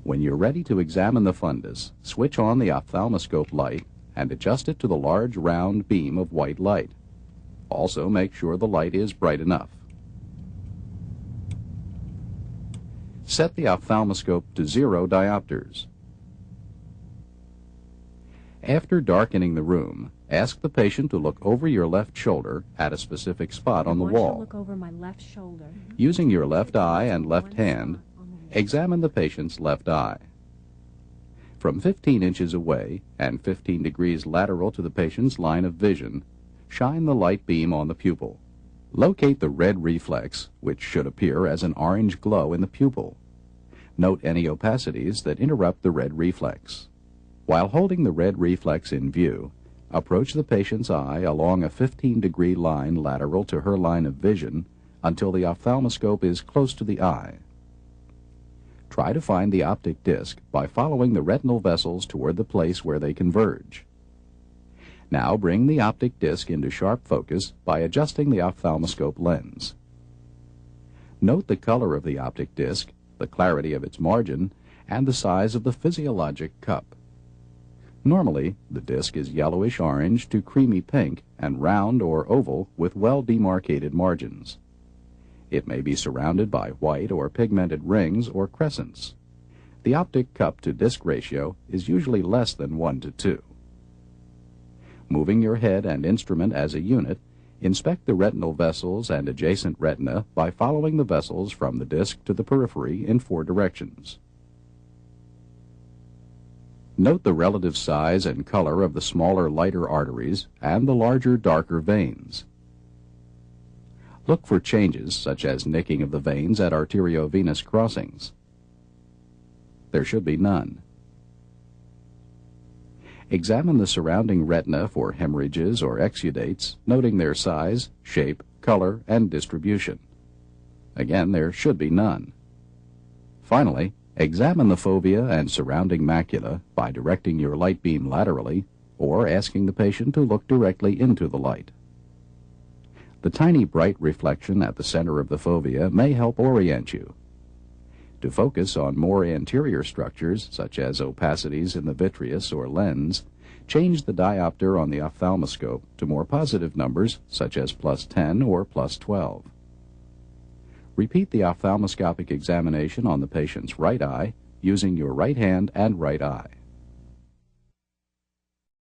When you're ready to examine the fundus, switch on the ophthalmoscope light and adjust it to the large round beam of white light. Also, make sure the light is bright enough. Set the ophthalmoscope to 0 diopters. After darkening the room, ask the patient to look over your left shoulder at a specific spot on the wall. Look over my left shoulder. Using your left eye and left hand, examine the patient's left eye. From 15 inches away and 15 degrees lateral to the patient's line of vision, shine the light beam on the pupil. Locate the red reflex, which should appear as an orange glow in the pupil. Note any opacities that interrupt the red reflex. While holding the red reflex in view, approach the patient's eye along a 15-degree line lateral to her line of vision until the ophthalmoscope is close to the eye. Try to find the optic disc by following the retinal vessels toward the place where they converge. Now bring the optic disc into sharp focus by adjusting the ophthalmoscope lens. Note the color of the optic disc, the clarity of its margin, and the size of the physiologic cup. Normally, the disc is yellowish-orange to creamy pink and round or oval with well-demarcated margins. It may be surrounded by white or pigmented rings or crescents. The optic cup to disc ratio is usually less than 1:2. Moving your head and instrument as a unit, inspect the retinal vessels and adjacent retina by following the vessels from the disc to the periphery in 4 directions. Note the relative size and color of the smaller, lighter arteries and the larger, darker veins. Look for changes such as nicking of the veins at arteriovenous crossings. There should be none. Examine the surrounding retina for hemorrhages or exudates, noting their size, shape, color, and distribution. Again, there should be none. Finally, examine the fovea and surrounding macula by directing your light beam laterally or asking the patient to look directly into the light. The tiny bright reflection at the center of the fovea may help orient you. To focus on more anterior structures, such as opacities in the vitreous or lens, change the diopter on the ophthalmoscope to more positive numbers, such as +10 or +12. Repeat the ophthalmoscopic examination on the patient's right eye using your right hand and right eye.